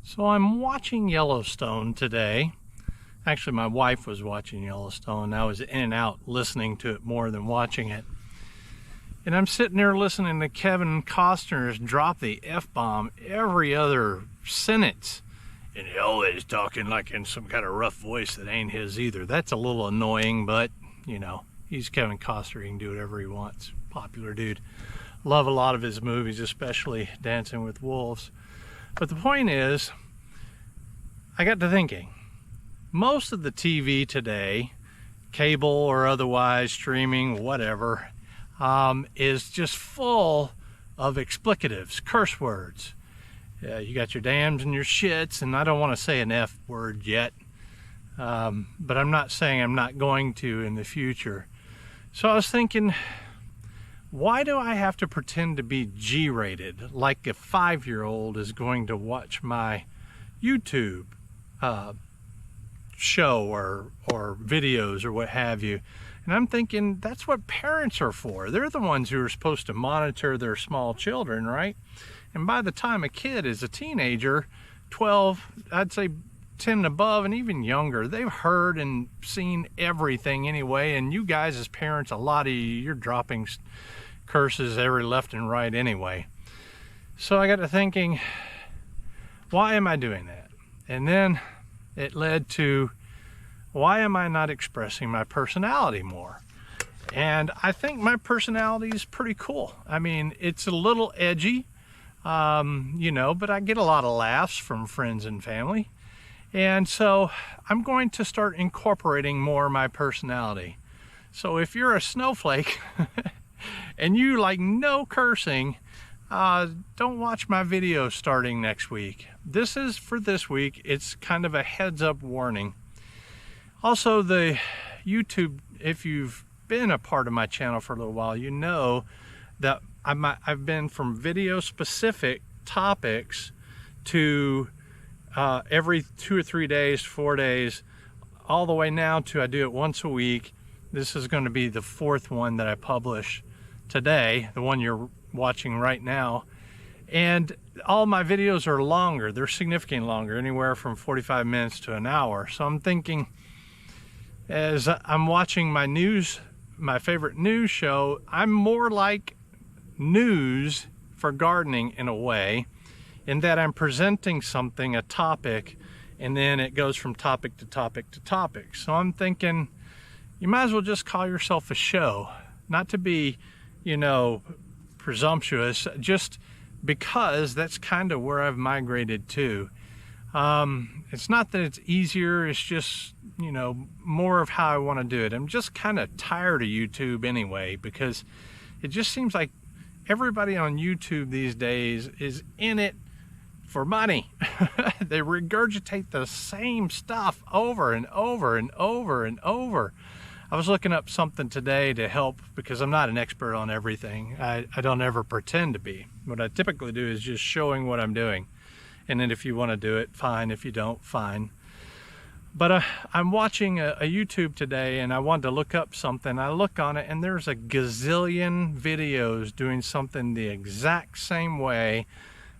So I'm watching Yellowstone today. Actually, my wife was watching Yellowstone. I was in and out listening to it more than watching it. And I'm sitting there listening to Kevin Costner drop the F-bomb every other sentence. And he always talking like in some kind of rough voice that ain't his either. That's a little annoying, but, you know, he's Kevin Costner. He can do whatever he wants. Popular dude. Love a lot of his movies, especially Dancing with Wolves. But the point is, I got to thinking, most of the TV today, cable or otherwise, streaming, whatever, is just full of explicatives, curse words. You got your dams and your shits, and I don't want to say an F word yet, but I'm not saying I'm not going to in the future. So I was thinking, why do I have to pretend to be G-rated like a 5-year-old is going to watch my YouTube show or videos or what have you? And I'm thinking that's what parents are for. They're the ones who are supposed to monitor their small children, right? And by the time a kid is a teenager, 12, I'd say 10 and above, and even younger, they've heard and seen everything anyway. And you guys as parents, a lot of you're dropping curses every left and right anyway. So I got to thinking, why am I doing that? And then it led to, why am I not expressing my personality more? And I think my personality is pretty cool. I mean, it's a little edgy, you know, but I get a lot of laughs from friends and family. And so I'm going to start incorporating more of my personality. So if you're a snowflake and you like no cursing, don't watch my video starting next week. This is for this week. It's kind of a heads up warning. Also, the YouTube, if you've been a part of my channel for a little while, you know that I've been from video specific topics to every 2 or 3 days, 4 days, all the way now to I do it once a week. This is going to be the 4th one that I publish today, the one you're watching right now. And all my videos are longer. They're significantly longer, anywhere from 45 minutes to an hour. So I'm thinking, as I'm watching my favorite news show, I'm more like news for gardening in a way, in that I'm presenting something, a topic, and then it goes from topic to topic to topic. So I'm thinking, you might as well just call yourself a show. Not to be, you know, presumptuous, just because that's kind of where I've migrated to. It's not that it's easier, it's just, you know, more of how I want to do it. I'm just kind of tired of YouTube anyway, because it just seems like everybody on YouTube these days is in it for money. They regurgitate the same stuff over and over and over and over. I was looking up something today to help, because I'm not an expert on everything. I don't ever pretend to be. What I typically do is just showing what I'm doing. And then if you want to do it, fine. If you don't, fine. But I'm watching a YouTube today, and I wanted to look up something. I look on it, and there's a gazillion videos doing something the exact same way,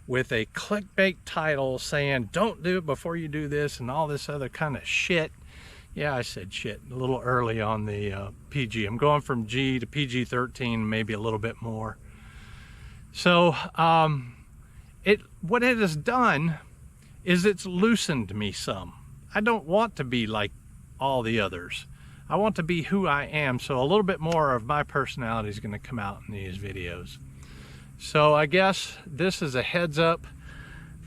with a clickbait title saying, don't do it before you do this, and all this other kind of shit. Yeah, I said shit a little early on the PG. I'm going from G to PG-13, maybe a little bit more. So what it has done is it's loosened me some. I don't want to be like all the others. I want to be who I am, so a little bit more of my personality is going to come out in these videos. So I guess this is a heads up.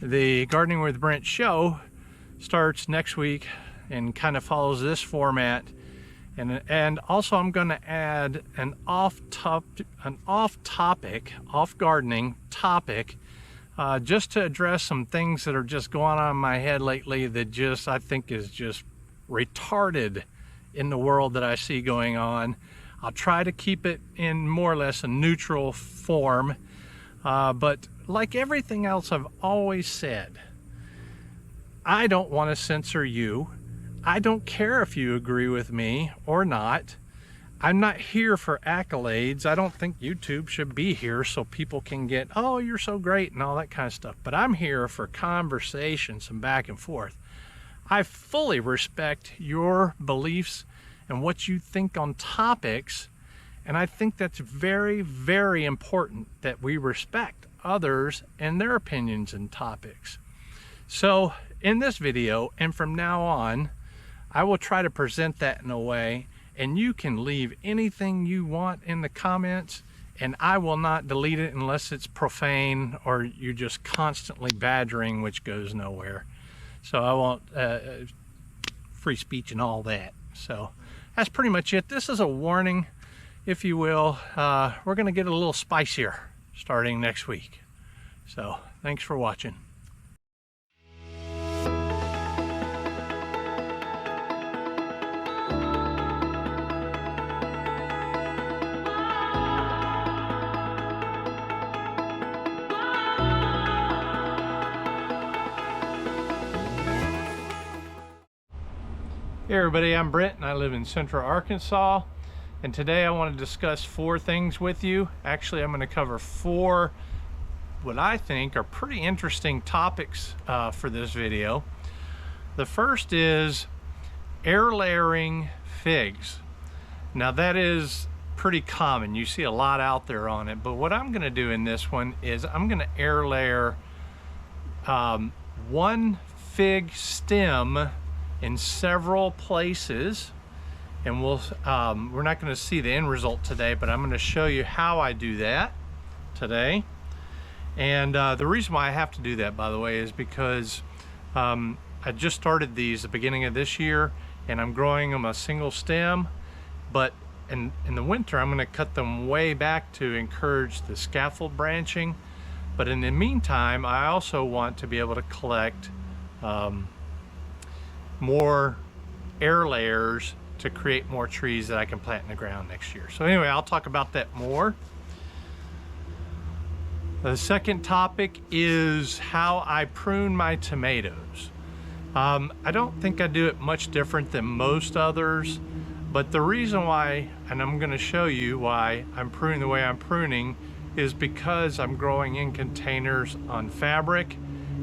The Gardening with Brent show starts next week and kind of follows this format. And also I'm going to add an off-topic, off-gardening topic, just to address some things that are just going on in my head lately that just, I think, is just retarded in the world that I see going on. I'll try to keep it in more or less a neutral form, but like everything else I've always said, I don't want to censor you. I don't care if you agree with me or not. I'm not here for accolades. I don't think YouTube should be here so people can get, oh, you're so great and all that kind of stuff. But I'm here for conversations and back and forth. I fully respect your beliefs and what you think on topics. And I think that's very, very important that we respect others and their opinions and topics. So in this video and from now on, I will try to present that in a way, and you can leave anything you want in the comments and I will not delete it unless it's profane or you're just constantly badgering, which goes nowhere. So I won't, free speech and all that. So that's pretty much it. This is a warning, if you will. We're gonna get a little spicier starting next week. So thanks for watching. Hey everybody, I'm Brent and I live in Central Arkansas, and today I want to discuss 4 things with you. Actually, I'm going to cover 4 what I think are pretty interesting topics for this video. The first is air layering figs. Now that is pretty common. You see a lot out there on it, but what I'm going to do in this one is I'm going to air layer one fig stem in several places, and we're not going to see the end result today, but I'm going to show you how I do that today. And the reason why I have to do that, by the way, is because I just started these at the beginning of this year, and I'm growing them a single stem, but in the winter I'm going to cut them way back to encourage the scaffold branching. But in the meantime, I also want to be able to collect more air layers to create more trees that I can plant in the ground next year. So anyway, I'll talk about that more. The second topic is how I prune my tomatoes. I don't think I do it much different than most others, but the reason why, and I'm going to show you why I'm pruning the way I'm pruning, is because I'm growing in containers on fabric,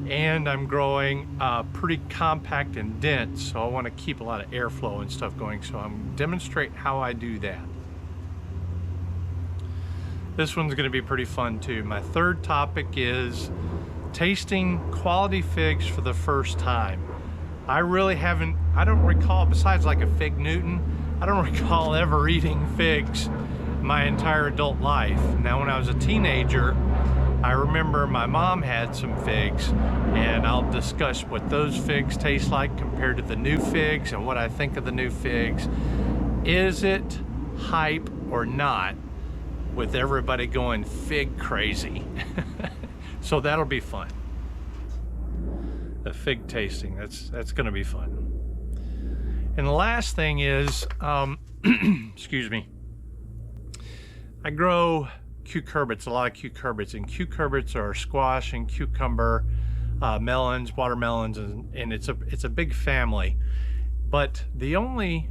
and I'm growing pretty compact and dense, so I want to keep a lot of airflow and stuff going, so I'm demonstrating how I do that. This one's going to be pretty fun too. My third topic is tasting quality figs for the first time. I don't recall, besides like a fig Newton, I don't recall ever eating figs my entire adult life. Now when I was a teenager, I remember my mom had some figs, and I'll discuss what those figs taste like compared to the new figs and what I think of the new figs. Is it hype or not, with everybody going fig crazy? So that'll be fun. The fig tasting, that's gonna be fun. And the last thing is, excuse me, I grow cucurbits, a lot of cucurbits, and cucurbits are squash and cucumber, melons, watermelons, and it's a big family. But the only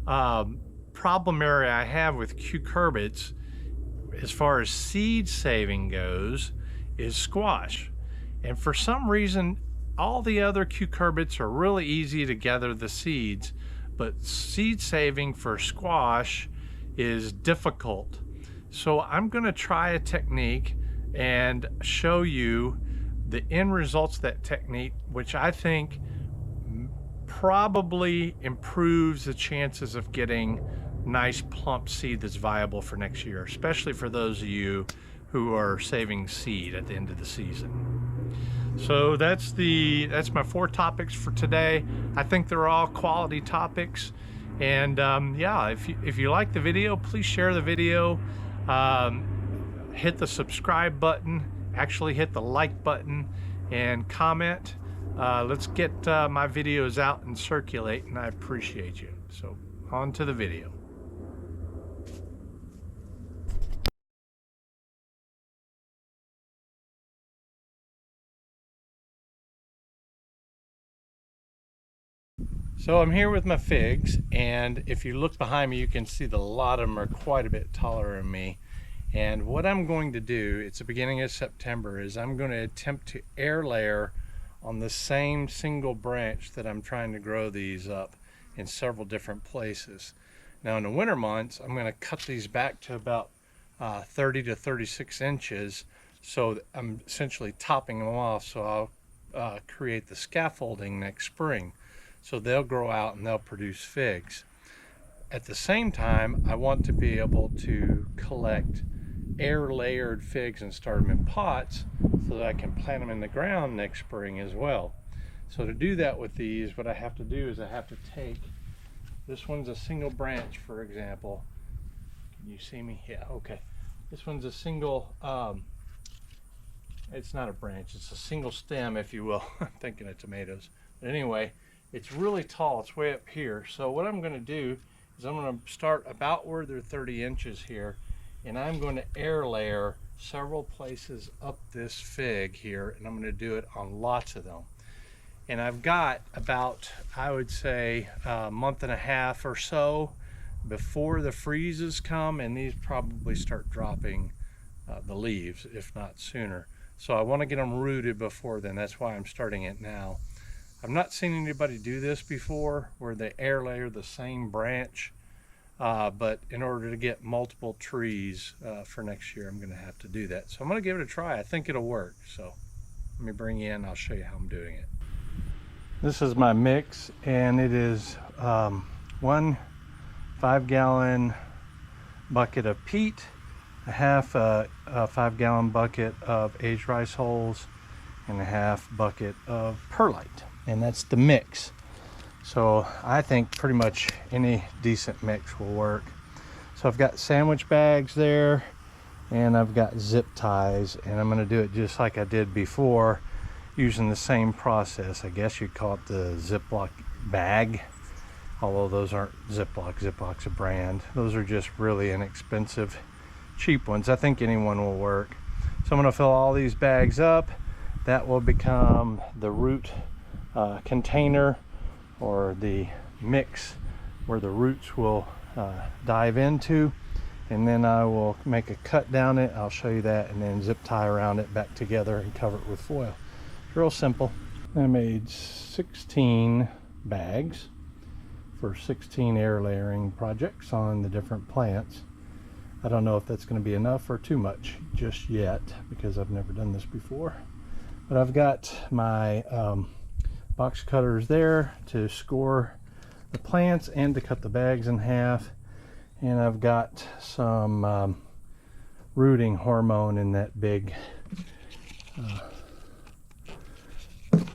problem area I have with cucurbits as far as seed saving goes is squash. And for some reason, all the other cucurbits are really easy to gather the seeds, but seed saving for squash is difficult. So I'm going to try a technique and show you the end results of that technique, which I think probably improves the chances of getting nice plump seed that's viable for next year, especially for those of you who are saving seed at the end of the season. So that's my 4 topics for today. I think they're all quality topics, and yeah, if you like the video, please share the video. Hit the subscribe button, actually hit the like button, and comment. Let's get my videos out and circulate, and I appreciate you. So on to the video. So I'm here with my figs, and if you look behind me, you can see that a lot of them are quite a bit taller than me. And what I'm going to do, it's the beginning of September, is I'm going to attempt to air layer on the same single branch that I'm trying to grow these up in several different places. Now in the winter months, I'm going to cut these back to about 30 to 36 inches. So I'm essentially topping them off, so I'll create the scaffolding next spring. So they'll grow out and they'll produce figs. At the same time, I want to be able to collect air layered figs and start them in pots so that I can plant them in the ground next spring as well. So to do that with these, what I have to do is I have to take, this one's a single branch, for example. Can you see me? Yeah, okay. This one's a single, it's not a branch, it's a single stem, if you will. I'm thinking of tomatoes. But anyway, it's really tall, it's way up here. So what I'm going to do is I'm going to start about where they're 30 inches here, and I'm going to air layer several places up this fig here, and I'm going to do it on lots of them. And I've got about, I would say, a month and a half or so before the freezes come, and these probably start dropping the leaves, if not sooner. So I want to get them rooted before then. That's why I'm starting it now. I've not seen anybody do this before, where they air layer the same branch, but in order to get multiple trees for next year, I'm going to have to do that. So I'm going to give it a try. I think it'll work. So let me bring you in, I'll show you how I'm doing it. This is my mix, and it is 1 5-gallon bucket of peat, a half a 5-gallon bucket of aged rice hulls, and a half bucket of perlite. And that's the mix. So I think pretty much any decent mix will work. So I've got sandwich bags there, and I've got zip ties, and I'm going to do it just like I did before, using the same process. I guess you'd call it the Ziploc bag, although those aren't Ziploc. Ziploc's a brand. Those are just really inexpensive, cheap ones. I think anyone will work. So I'm going to fill all these bags up. That will become the root container, or the mix where the roots will dive into, and then I will make a cut down it. I'll show you that, and then zip tie around it back together and cover it with foil. It's real simple. I made 16 bags for 16 air layering projects on the different plants. I don't know if that's going to be enough or too much just yet, because I've never done this before. But I've got my box cutters there to score the plants and to cut the bags in half, and I've got some rooting hormone in that big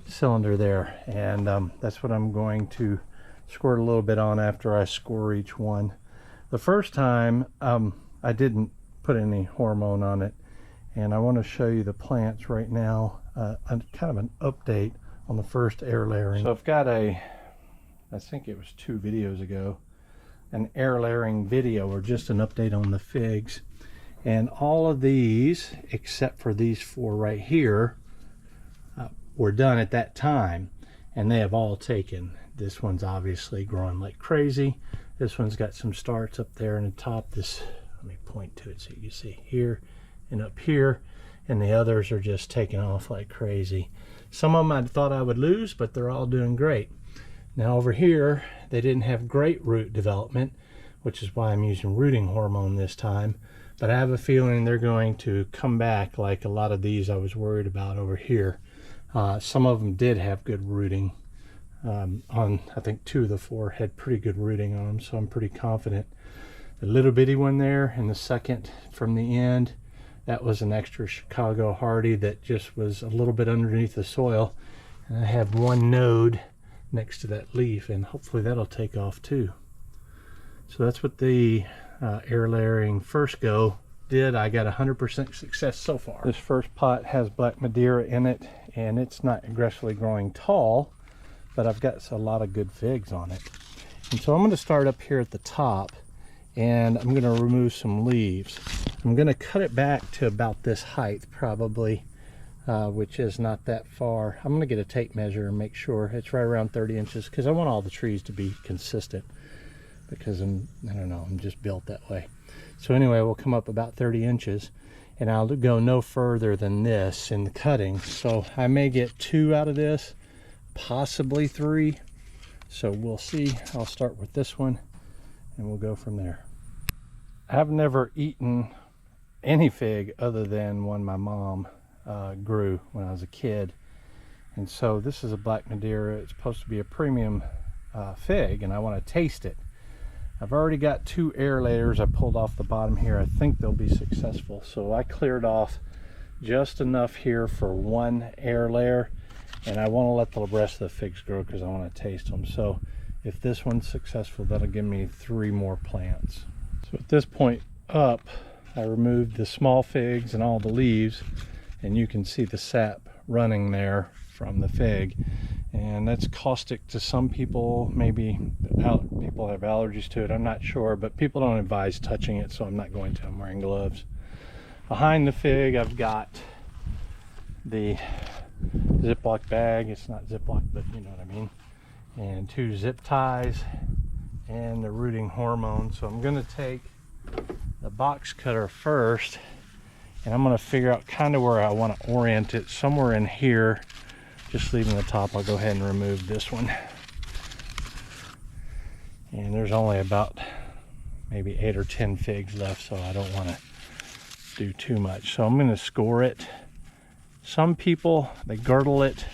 cylinder there, and that's what I'm going to squirt a little bit on after I score each one. The first time I didn't put any hormone on it, and I want to show you the plants right now, kind of an update on the first air layering. So I've got I think it was 2 videos ago, an air layering video, or just an update on the figs. And all of these, except for these 4 right here, were done at that time, and they have all taken. This one's obviously growing like crazy. This one's got some starts up there in the top. This, let me point to it so you can see here and up here, and the others are just taking off like crazy. Some of them I thought I would lose, but they're all doing great. Now over here, they didn't have great root development, which is why I'm using rooting hormone this time. But I have a feeling they're going to come back, like a lot of these I was worried about over here. Some of them did have good rooting. I think 2 of the 4 had pretty good rooting on them, so I'm pretty confident. The little bitty one there in the second from the end, that was an extra Chicago Hardy that just was a little bit underneath the soil. And I have 1 node next to that leaf, and hopefully that'll take off too. So that's what the air layering first go did. I got 100% success so far. This first pot has Black Madeira in it, and it's not aggressively growing tall, but I've got a lot of good figs on it. And so I'm going to start up here at the top, and I'm going to remove some leaves. I'm going to cut it back to about this height, probably which is not that far. I'm going to get a tape measure and make sure it's right around 30 inches because I want all the trees to be consistent, because I don't know, I'm just built that way. So anyway, we'll come up about 30 inches, and I'll go no further than this in the cutting. So I may get 2 out of this, possibly 3. So we'll see. I'll start with this one and we'll go from there. I've never eaten any fig other than one my mom grew when I was a kid. And so this is a Black Madeira. It's supposed to be a premium fig, and I want to taste it. I've already got 2 air layers I pulled off the bottom here. I think they'll be successful. So I cleared off just enough here for 1 air layer, and I want to let the rest of the figs grow because I want to taste them. So if this one's successful, that'll give me 3 more plants. So at this point up, I removed the small figs and all the leaves, and you can see the sap running there from the fig. And that's caustic to some people. Maybe people have allergies to it, I'm not sure, but people don't advise touching it, so I'm not going to. I'm wearing gloves. Behind the fig, I've got the Ziploc bag. It's not Ziploc, but you know what I mean. And 2 zip ties and the rooting hormone. So I'm going to take the box cutter first, and I'm going to figure out kind of where I want to orient it. Somewhere in here, just leaving the top. I'll go ahead and remove this one. And there's only about maybe 8 or 10 figs left, so I don't want to do too much. So I'm going to score it. Some people, they girdle it,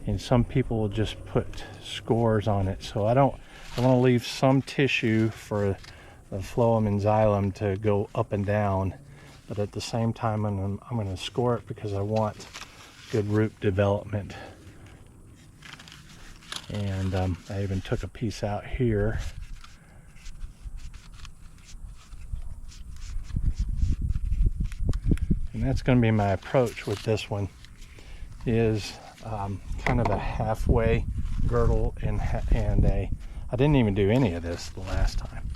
and some people will just put scores on it. So I want to leave some tissue for the phloem and xylem to go up and down, but at the same time I'm going to score it because I want good root development. And I even took a piece out here. And that's going to be my approach with this one, is kind of a halfway girdle and I didn't even do any of this the last time.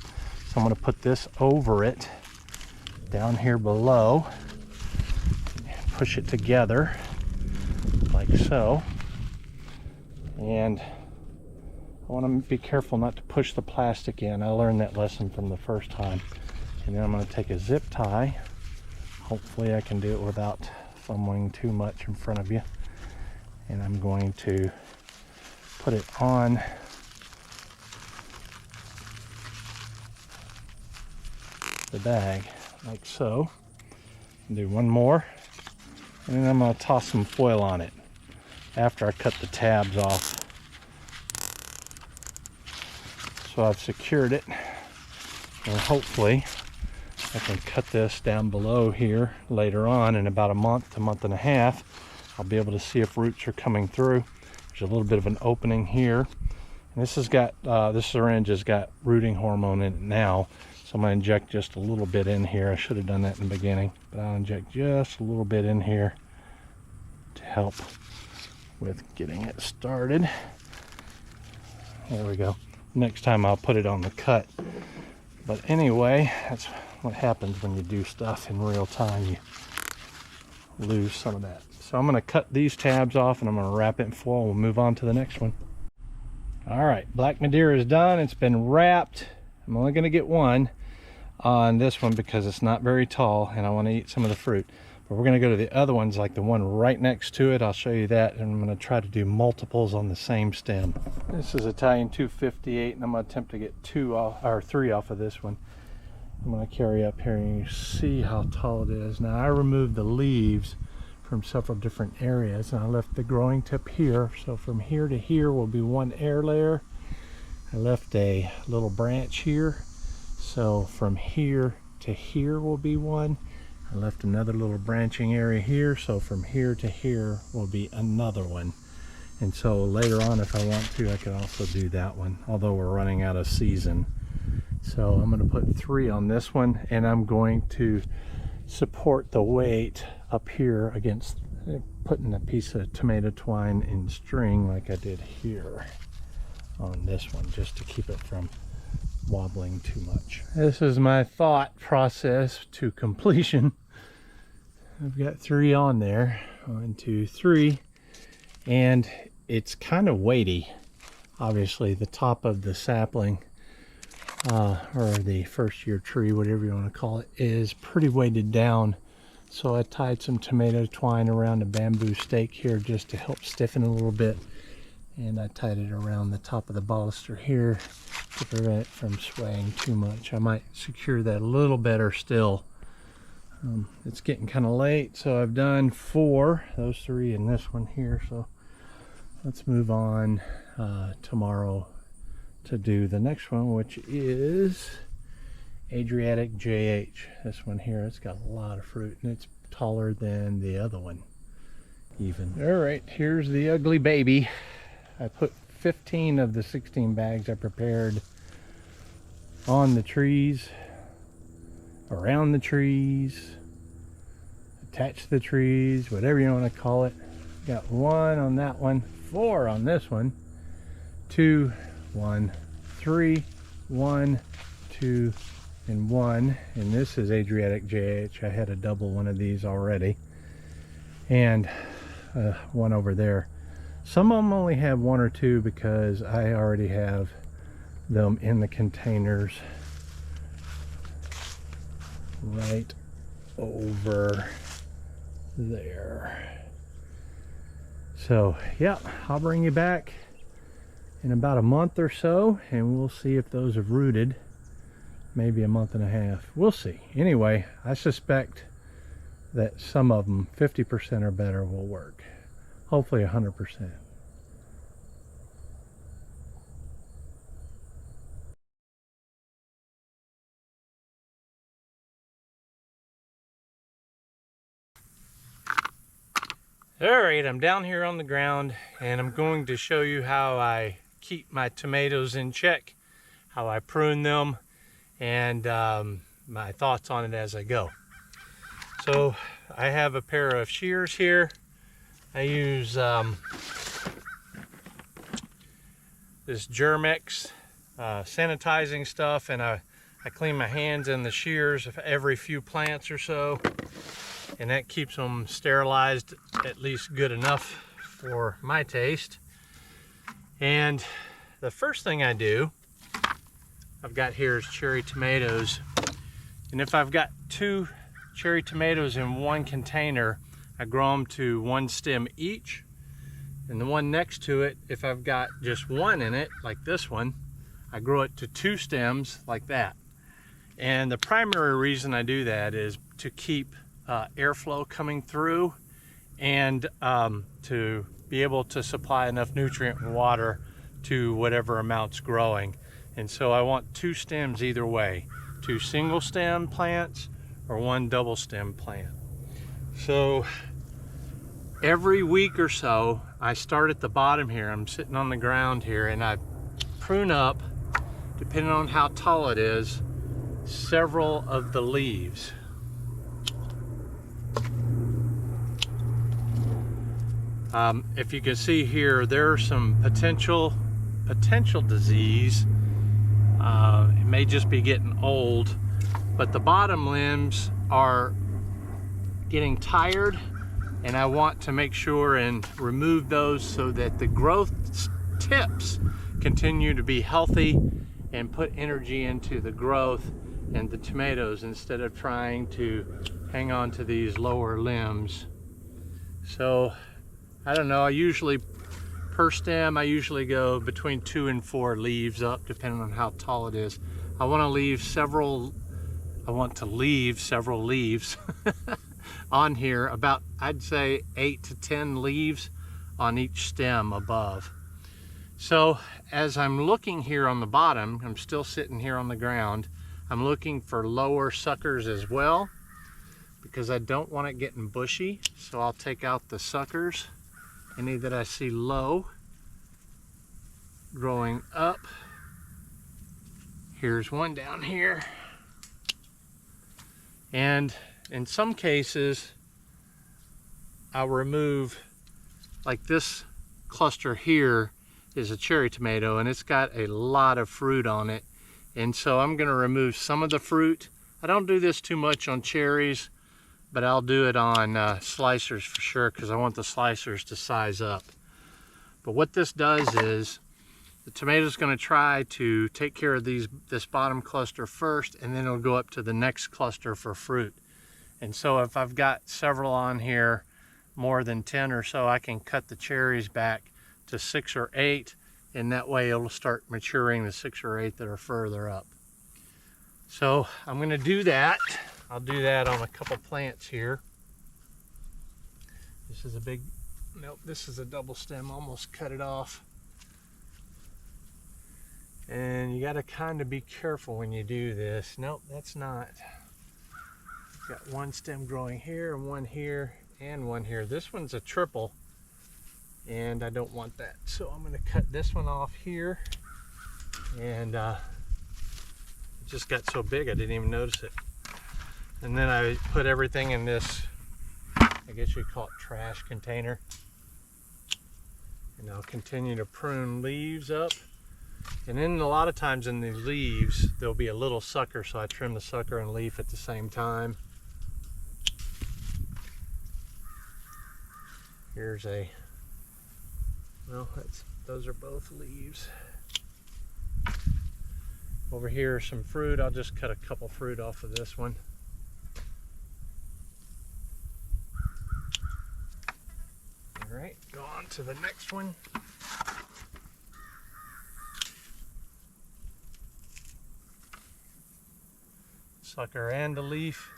So I'm going to put this over it down here below, push it together like so, and I want to be careful not to push the plastic in. I learned that lesson from the first time. And then I'm going to take a zip tie. Hopefully I can do it without fumbling too much in front of you. And I'm going to put it on the bag like so. And do one more, and then I'm going to toss some foil on it after I cut the tabs off. So I've secured it, and hopefully I can cut this down below here later on in about a month and a half. I'll be able to see if roots are coming through. There's a little bit of an opening here, and this has got this syringe has got rooting hormone in it now, so I'm going to inject just a little bit in here. I should have done that in the beginning, but I'll inject just a little bit in here to help with getting it started. There we go. Next time I'll put it on the cut. But anyway, that's what happens when you do stuff in real time. You lose some of that. So I'm going to cut these tabs off, and I'm going to wrap it in foil. We'll move on to the next one. All right, Black Madeira is done. It's been wrapped. I'm only going to get one on this one because it's not very tall and I want to eat some of the fruit. But we're going to go to the other ones, like the one right next to it. I'll show you that, and I'm going to try to do multiples on the same stem. This is Italian 258, and I'm going to attempt to get 3 off of this one. I'm going to carry up here and you see how tall it is. Now I removed the leaves from several different areas, and I left the growing tip here. So from here to here will be 1 air layer. I left a little branch here, so from here to here will be 1. I left another little branching area here, so from here to here will be another one. And so later on, if I want to, I could also do that one, although we're running out of season. So I'm going to put 3 on this one, and I'm going to support the weight up here against putting a piece of tomato twine in string like I did here on this one, just to keep it from wobbling too much. This is my thought process to completion. I've got 3 on there. 1, 2, 3. And it's kind of weighty. Obviously the top of the sapling, or the first year tree, whatever you want to call it, is pretty weighted down. So I tied some tomato twine around a bamboo stake here just to help stiffen a little bit. And I tied it around the top of the baluster here to prevent it from swaying too much. I might secure that a little better still. It's getting kind of late, so I've done 4, those 3 and this one here. So let's move on tomorrow to do the next one, which is Adriatic JH. This one here, it's got a lot of fruit and it's taller than the other one even. All right, here's the ugly baby. I put 15 of the 16 bags I prepared on the trees, around the trees, attached to the trees, whatever you want to call it. Got 1 on that one, 4 on this one, 2, 1, 3, 1, 2, and 1. And this is Adriatic JH. I had a double one of these already, and one over there. Some of them only have 1 or 2 because I already have them in the containers right over there. So yeah, I'll bring you back in about a month or so and we'll see if those have rooted. Maybe a month and a half, we'll see. Anyway, I suspect that some of them, 50% or better, will work. Hopefully 100%. Alright, I'm down here on the ground and I'm going to show you how I keep my tomatoes in check, how I prune them, and my thoughts on it as I go. So I have a pair of shears here. I use this Germex sanitizing stuff, and I clean my hands and the shears every few plants or so, and that keeps them sterilized at least good enough for my taste. And the first thing I do, I've got here is cherry tomatoes, and if I've got 2 cherry tomatoes in one container, I grow them to 1 stem each, and the one next to it, if I've got just 1 in it, like this one, I grow it to 2 stems like that. And the primary reason I do that is to keep airflow coming through, and to be able to supply enough nutrient and water to whatever amount's growing. And so I want 2 stems either way, 2 single stem plants or 1 double stem plant. So every week or so, I start at the bottom here. I'm sitting on the ground here, and I prune up, depending on how tall it is, several of the leaves. If you can see here, there's some potential disease. It may just be getting old, but the bottom limbs are getting tired, and I want to make sure and remove those so that the growth tips continue to be healthy and put energy into the growth and the tomatoes instead of trying to hang on to these lower limbs. So I don't know, I usually per stem I usually go between 2 and 4 leaves up, depending on how tall it is. I want to leave several leaves on here, about, I'd say 8 to 10 leaves on each stem above. So as I'm looking here on the bottom, I'm still sitting here on the ground, I'm looking for lower suckers as well, because I don't want it getting bushy. So I'll take out the suckers, any that I see low growing up. Here's one down here. And in some cases, I'll remove, like this cluster here is a cherry tomato, and it's got a lot of fruit on it. And so I'm gonna remove some of the fruit. I don't do this too much on cherries. but I'll do it on slicers for sure because I want the slicers to size up. But what this does is the tomato's going to try to take care of this bottom cluster first, and then it'll go up to the next cluster for fruit. And so if I've got several on here, more than 10 or so, I can cut the cherries back to 6 or 8, and that way it'll start maturing the 6 or 8 that are further up. So I'm going to do that. I'll do that on a couple plants here. This is a big, nope, this is a double stem, almost cut it off. And you got to kind of be careful when you do this. Nope, that's not. Got one stem growing here and one here and one here. This one's a triple and I don't want that. So I'm going to cut this one off here, and it just got so big I didn't even notice it. And then I put everything in this, I guess you call it trash container. And I'll continue to prune leaves up. And then a lot of times in the leaves, there'll be a little sucker, so I trim the sucker and leaf at the same time. Here's a, well, those are both leaves. Over here is some fruit. I'll just cut a couple fruit off of this one. All right, go on to the next one. Sucker and a leaf.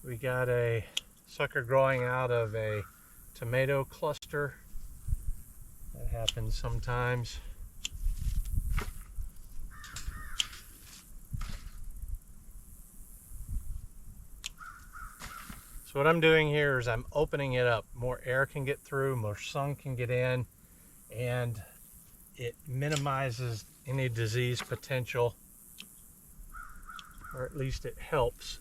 We got a sucker growing out of a tomato cluster. That happens sometimes. So what I'm doing here is I'm opening it up. More air can get through, more sun can get in, and it minimizes any disease potential, or at least it helps.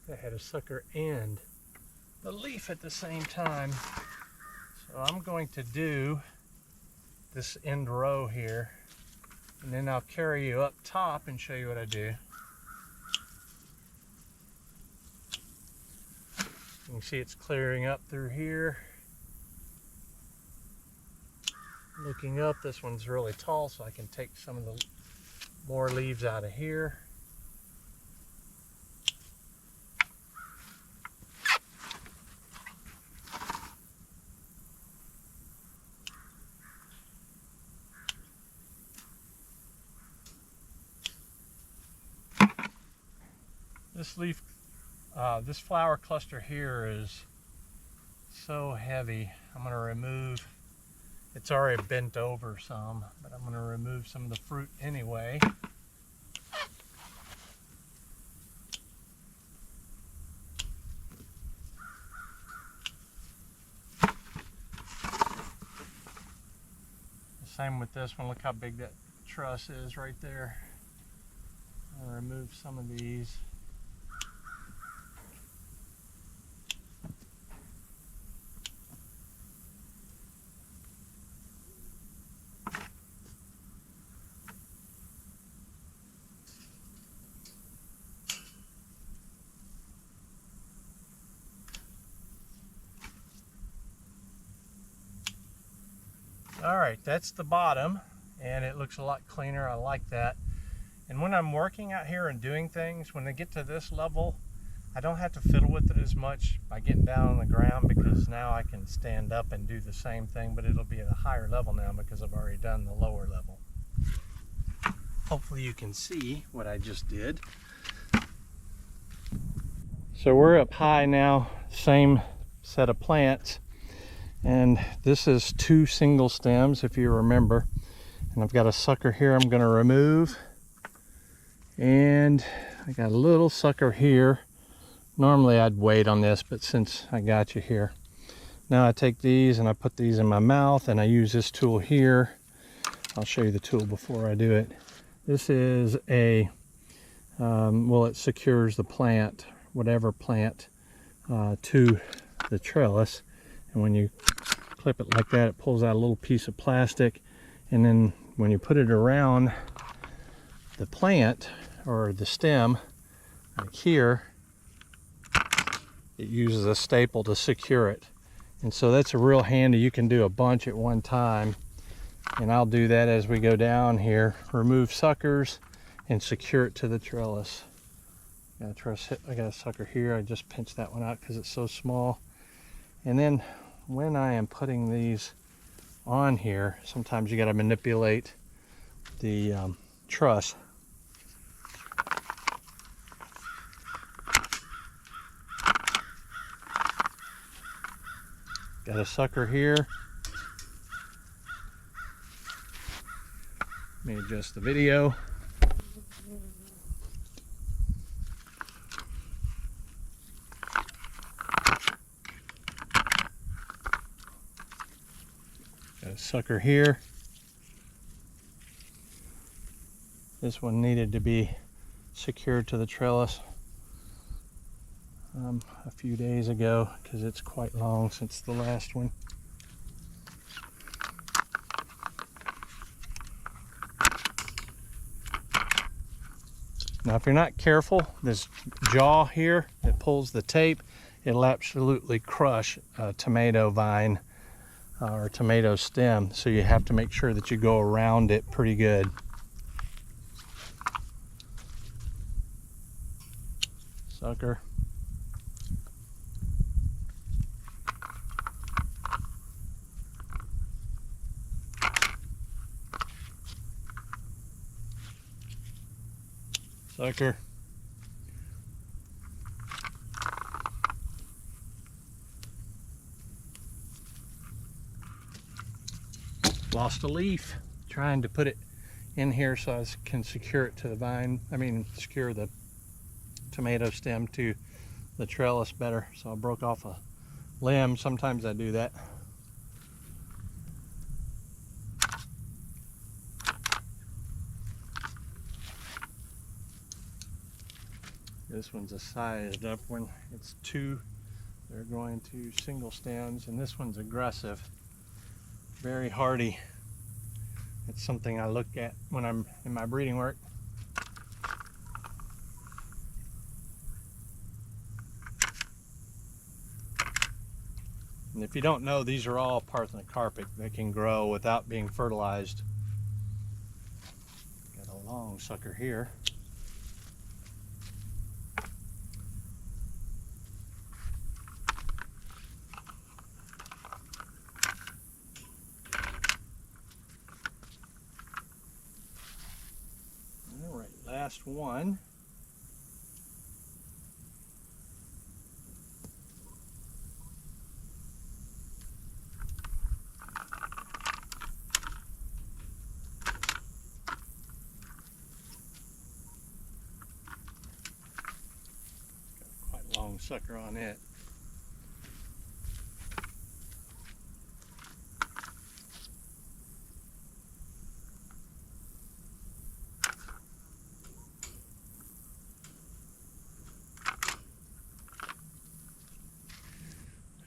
I had a sucker and the leaf at the same time. So I'm going to do this end row here, and then I'll carry you up top and show you what I do. You can see it's clearing up through here. Looking up, this one's really tall, so I can take some of the more leaves out of here. This flower cluster here is so heavy. I'm going to remove, it's already bent over some, but I'm going to remove some of the fruit anyway. Same with this one. Look how big that truss is right there. I'll remove some of these. All right, that's the bottom, and it looks a lot cleaner. I like that. And when I'm working out here and doing things, when they get to this level, I don't have to fiddle with it as much by getting down on the ground, because now I can stand up and do the same thing, but it'll be at a higher level now because I've already done the lower level. Hopefully you can see what I just did. So we're up high now, same set of plants. And this is 2 single stems, if you remember. And I've got a sucker here I'm going to remove. And I got a little sucker here. Normally I'd wait on this, but since I got you here. Now I take these and I put these in my mouth, and I use this tool here. I'll show you the tool before I do it. This is a, well, it secures the plant, whatever plant, to the trellis. And when you clip it like that, it pulls out a little piece of plastic, and then when you put it around the plant or the stem, like here, it uses a staple to secure it. And so that's a real handy. You can do a bunch at one time, and I'll do that as we go down here. Remove suckers and secure it to the trellis. I got a sucker here. I just pinched that one out because it's so small. And then when I am putting these on here, sometimes you got to manipulate the truss. Got a sucker here. Let me adjust the video. Got a sucker here. This one needed to be secured to the trellis a few days ago because it's quite long since the last one. Now if you're not careful, this jaw here that pulls the tape, it'll absolutely crush a tomato vine or tomato stem, so you have to make sure that you go around it pretty good. Sucker. Sucker. Lost a leaf. Trying to put it in here so I can secure it to the vine. Secure the tomato stem to the trellis better. So I broke off a limb. Sometimes I do that. This one's a sized up one. It's two. They're going to single stems, and this one's aggressive. Very hardy. It's something I look at when I'm in my breeding work. And if you don't know, these are all parthenocarpic. They can grow without being fertilized. Got a long sucker here. Last one. Got quite a long sucker on it.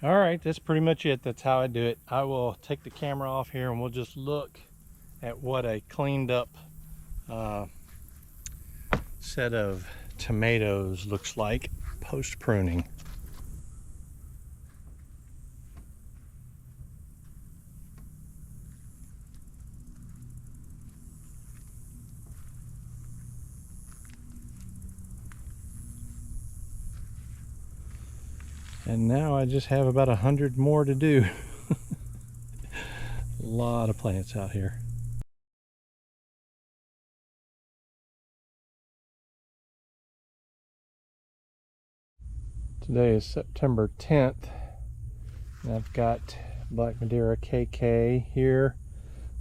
All right, that's pretty much it. That's how I do it. I will take the camera off here and we'll just look at what a cleaned up set of tomatoes looks like post pruning. And now I just have about 100 more to do. A lot of plants out here. Today is September 10th. And I've got Black Madeira KK here,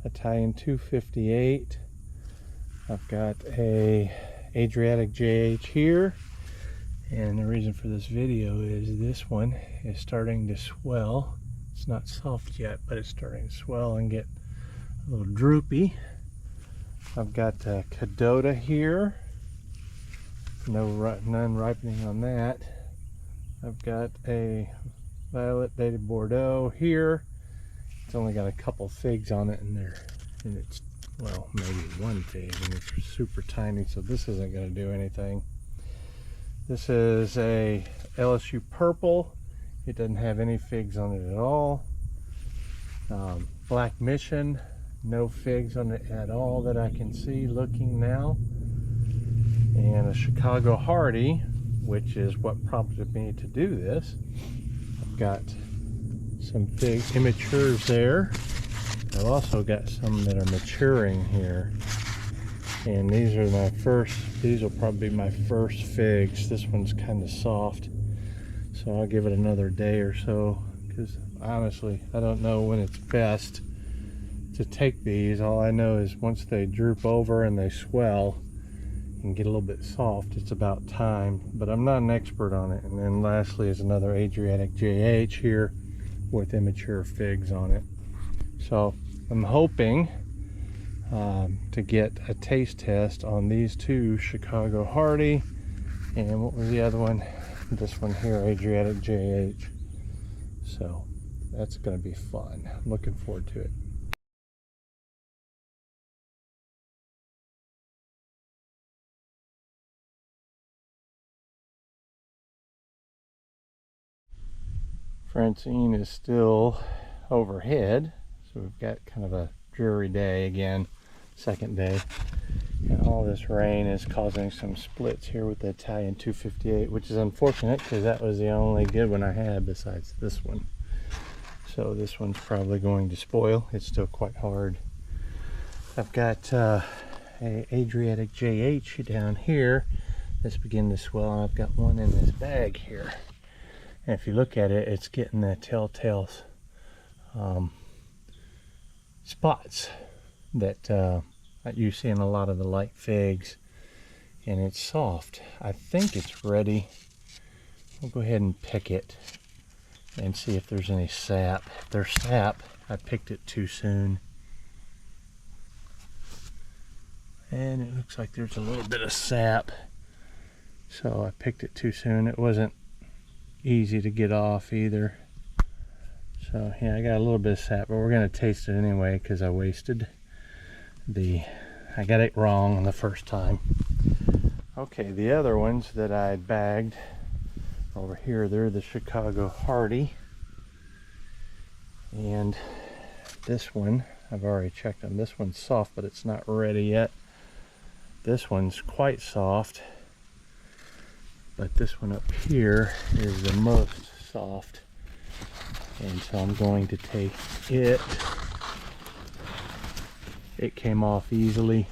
Italian 258. I've got a Adriatic JH here. And the reason for this video is this one is starting to swell. It's not soft yet, but it's starting to swell and get a little droopy. I've got a Cadota here. None ripening on that. I've got a Violet Dated Bordeaux here. It's only got a couple figs on it, and it's, well, maybe one fig, and it's super tiny, so this isn't going to do anything. This is a LSU purple. It doesn't have any figs on it at all. Black Mission, no figs on it at all that I can see looking now. And a Chicago Hardy, which is what prompted me to do this. I've got some big immatures there. I've also got some that are maturing here. And these are my first, these will probably be my first figs. This one's kind of soft, so I'll give it another day or so, because honestly, I don't know when it's best to take these. All I know is once they droop over and they swell and get a little bit soft, it's about time, but I'm not an expert on it. And then lastly is another Adriatic JH here with immature figs on it. So I'm hoping to get a taste test on these two, Chicago Hardy, and what was the other one? This one here, Adriatic JH. So that's going to be fun. I'm looking forward to it. Francine is still overhead, so we've got kind of a dreary day again, second day, and all this rain is causing some splits here with the Italian 258, which is unfortunate because that was the only good one I had besides this one. So this one's probably going to spoil. It's still quite hard. I've got a Adriatic JH down here that's beginning to swell, and I've got one in this bag here. And if you look at it, it's getting the telltale spots that you see in a lot of the light figs, and it's soft. I think it's ready. We'll go ahead and pick it and see if there's any sap. If there's sap, I picked it too soon. And it looks like there's a little bit of sap, so I picked it too soon. It wasn't easy to get off either. So yeah, I got a little bit of sap, but we're gonna taste it anyway because I got it wrong on the first time. Okay, the other ones that I bagged over here, they're the Chicago Hardy, and this one I've already checked on. This one's soft, but it's not ready yet. This one's quite soft, but this one up here is the most soft, and so I'm going to take it. It came off easily.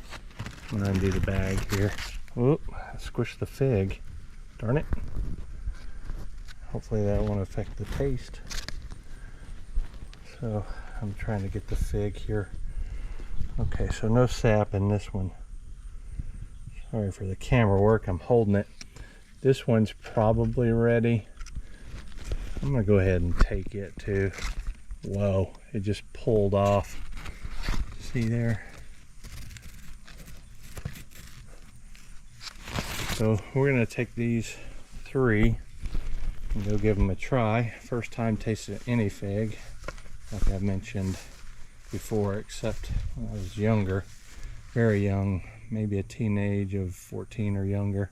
I'm going to undo the bag here. Oop, I squished the fig. Darn it. Hopefully that won't affect the taste. So I'm trying to get the fig here. Okay, so no sap in this one. Sorry for the camera work, I'm holding it. This one's probably ready. I'm gonna go ahead and take it too. Whoa, it just pulled off. See there? So we're gonna take these three and go give them a try. First time tasting any fig, like I mentioned before, except when I was younger, very young, maybe a teenage of 14 or younger.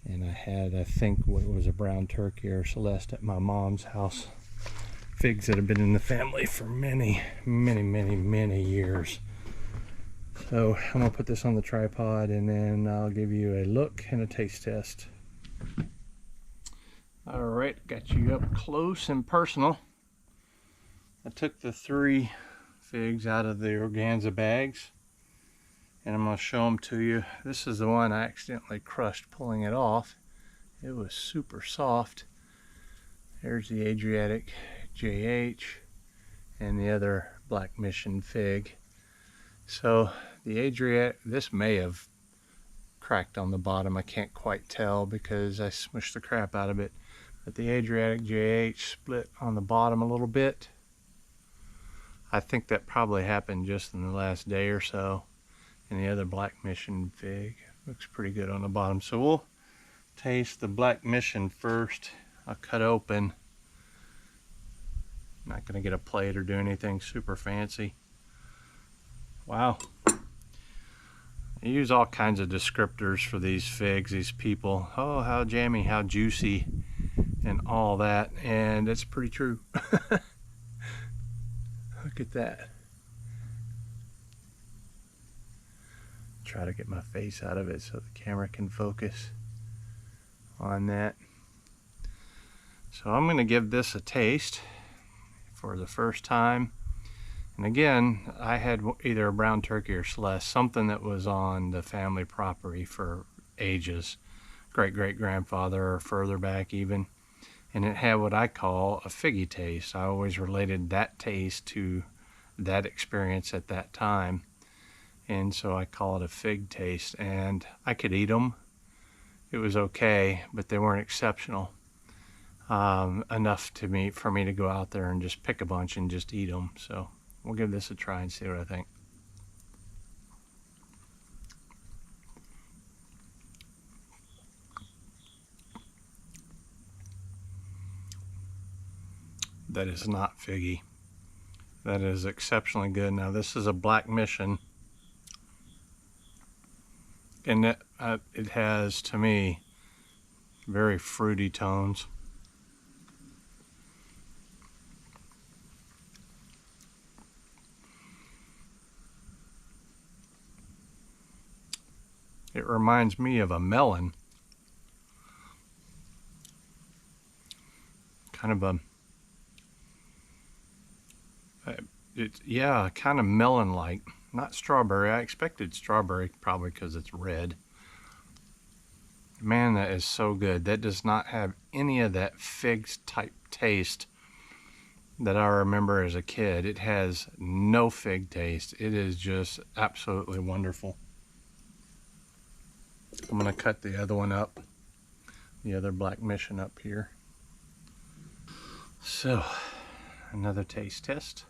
And I had, I think, what was a brown turkey or Celeste at my mom's house. Figs that have been in the family for many, many, many, many years. So I'm gonna put this on the tripod and then I'll give you a look and a taste test. All right, got you up close and personal. I took the three figs out of the organza bags, and I'm going to show them to you. This is the one I accidentally crushed pulling it off. It was super soft. There's the Adriatic JH and the other Black Mission fig. So the Adriatic, this may have cracked on the bottom. I can't quite tell because I smushed the crap out of it. But the Adriatic JH split on the bottom a little bit. I think that probably happened just in the last day or so. And the other Black Mission fig looks pretty good on the bottom. So we'll taste the Black Mission first. I'll cut open Not gonna get a plate or do anything super fancy. Wow. I use all kinds of descriptors for these figs, these people. Oh, how jammy, how juicy, and all that. And it's pretty true. Look at that. Try to get my face out of it so the camera can focus on that. So I'm going to give this a taste for the first time. And again, I had either a brown turkey or Celeste, something that was on the family property for ages, great-great-grandfather or further back even. And it had what I call a figgy taste. I always related that taste to that experience at that time. And so I call it a fig taste. And I could eat them. It was okay, but they weren't exceptional enough for me to go out there and just pick a bunch and just eat them. So we'll give this a try and see what I think. That is not figgy. That is exceptionally good. Now this is a black mission, and it has, to me, very fruity tones. It reminds me of a melon. Kind of yeah, kind of melon-like. Not strawberry. I expected strawberry probably because it's red. Man, that is so good. That does not have any of that figs type taste that I remember as a kid. It has no fig taste. It is just absolutely wonderful. I'm going to cut the other one up, the other black mission up here. So, another taste test.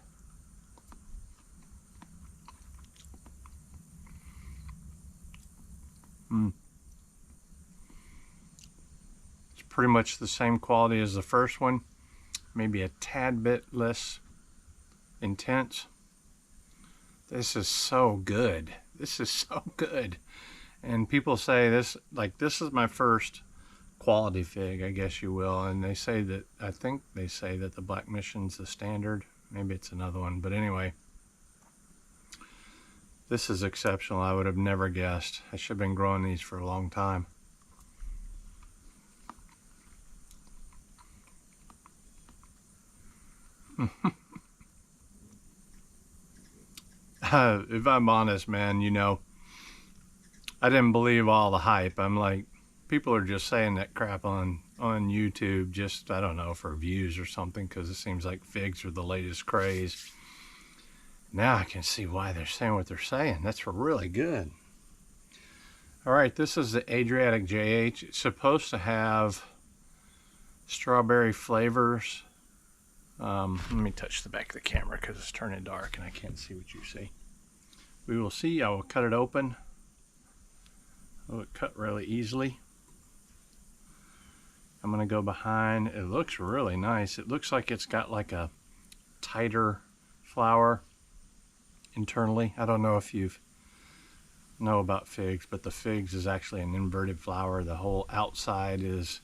It's pretty much the same quality as the first one, maybe a tad bit less intense. This is so good. This is so good. And people say this, like, this is my first quality fig, I guess you will. And they say that, I think they say that the Black Mission's the standard. Maybe it's another one. But anyway, this is exceptional. I would have never guessed. I should have been growing these for a long time. If I'm honest, man, you know, I didn't believe all the hype. I'm like, people are just saying that crap on YouTube, just, I don't know, for views or something, because it seems like figs are the latest craze. Now I can see why they're saying what they're saying. That's really good. All right, this is the Adriatic JH. It's supposed to have strawberry flavors. Let me touch the back of the camera because it's turning dark and I can't see what you see. We will see. I will cut it open. Oh, it cut really easily. I'm going to go behind. It looks really nice. It looks like it's got like a tighter flower internally. I don't know if you know about figs, but the figs is actually an inverted flower. The whole outside is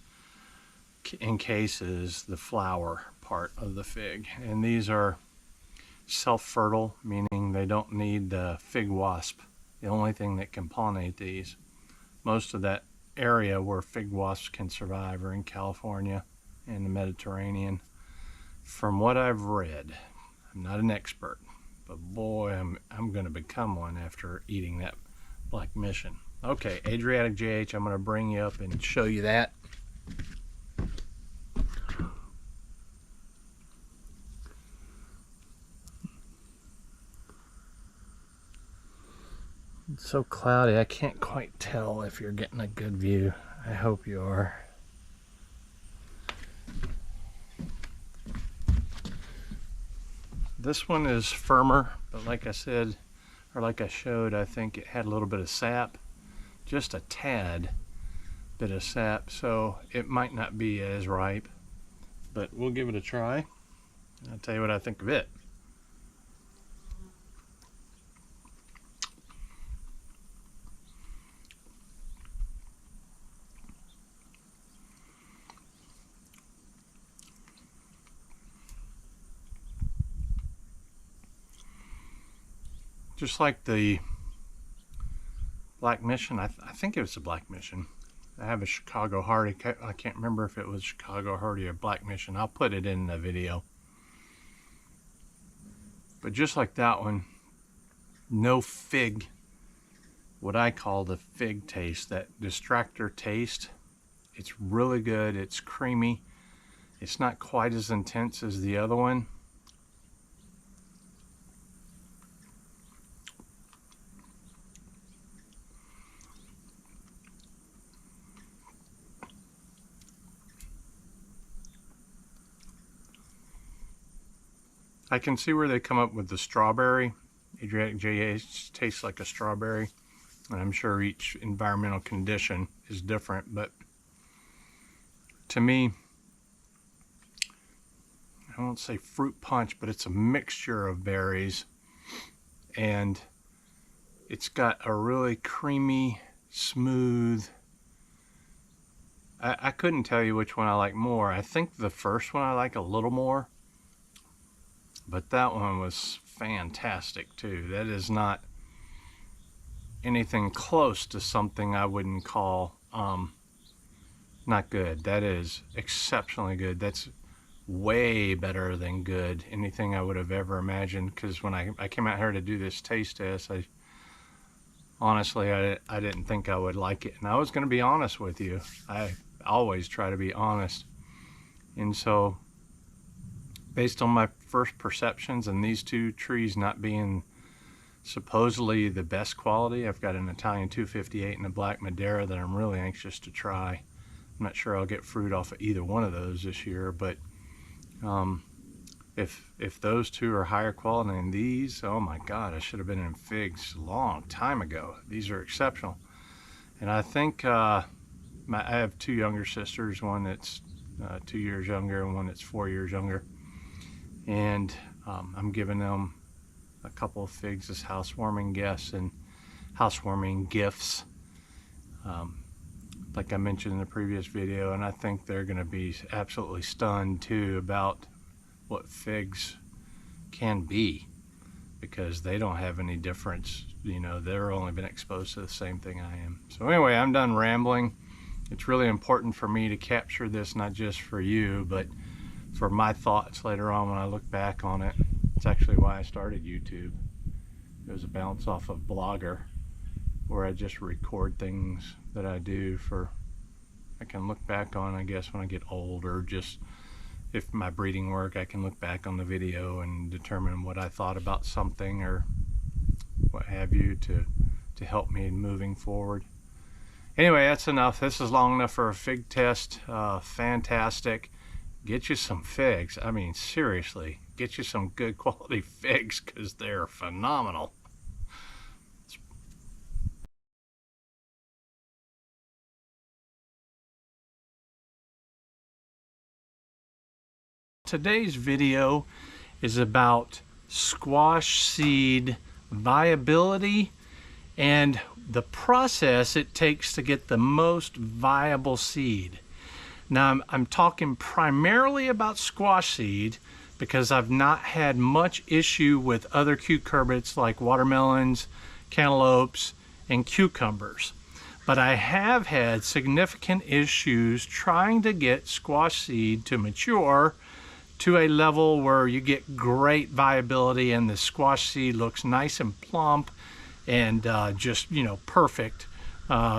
encases the flower part of the fig. And these are self-fertile, meaning they don't need the fig wasp. The only thing that can pollinate these. Most of that area where fig wasps can survive are in California and the Mediterranean. From what I've read, I'm not an expert, but boy, I'm going to become one after eating that Black Mission. Okay, Adriatic JH, I'm going to bring you up and show you that. It's so cloudy, I can't quite tell if you're getting a good view. I hope you are. This one is firmer, but like I said, or like I showed, I think it had a little bit of sap, just a tad bit of sap, so it might not be as ripe, but we'll give it a try. I'll tell you what I think of it. Just like the Black Mission, I think it was the Black Mission. I have a Chicago Hardy. I can't remember if it was Chicago Hardy or Black Mission. I'll put it in the video. But just like that one, no fig, what I call the fig taste, that distractor taste. It's really good. It's creamy. It's not quite as intense as the other one. I can see where they come up with the strawberry. Adriatic JH tastes like a strawberry. And I'm sure each environmental condition is different, but to me, I won't say fruit punch, but it's a mixture of berries. And it's got a really creamy, smooth, I couldn't tell you which one I like more. I think the first one I like a little more. But that one was fantastic too. That is not anything close to something I wouldn't call not good. That is exceptionally good. That's way better than good. Anything I would have ever imagined. Because when I came out here to do this taste test, honestly I didn't think I would like it. And I was going to be honest with you. I always try to be honest. And so, based on my first perceptions and these two trees not being supposedly the best quality, I've got an Italian 258 and a Black Madeira that I'm really anxious to try. I'm not sure I'll get fruit off of either one of those this year, but if those two are higher quality than these, oh my God, I should have been in figs a long time ago. These are exceptional. And I think I have two younger sisters, one that's 2 years younger and one that's 4 years younger. And I'm giving them a couple of figs as housewarming guests and housewarming gifts, like I mentioned in the previous video. And I think they're going to be absolutely stunned too about what figs can be, because they don't have any difference. You know, they're only been exposed to the same thing I am. So anyway, I'm done rambling. It's really important for me to capture this, not just for you, but for my thoughts later on when I look back on it. It's actually why I started YouTube. It was a bounce off of Blogger, where I just record things that I do I can look back on, I guess, when I get old, or just if my breeding work, I can look back on the video and determine what I thought about something or what have you to help me in moving forward. Anyway, that's enough. This is long enough for a fig test. Fantastic. Get you some figs. I mean, seriously, get you some good quality figs, because they're phenomenal. Today's video is about squash seed viability and the process it takes to get the most viable seed. Now, I'm talking primarily about squash seed because I've not had much issue with other cucurbits like watermelons, cantaloupes, and cucumbers. But I have had significant issues trying to get squash seed to mature to a level where you get great viability and the squash seed looks nice and plump and just, you know, perfect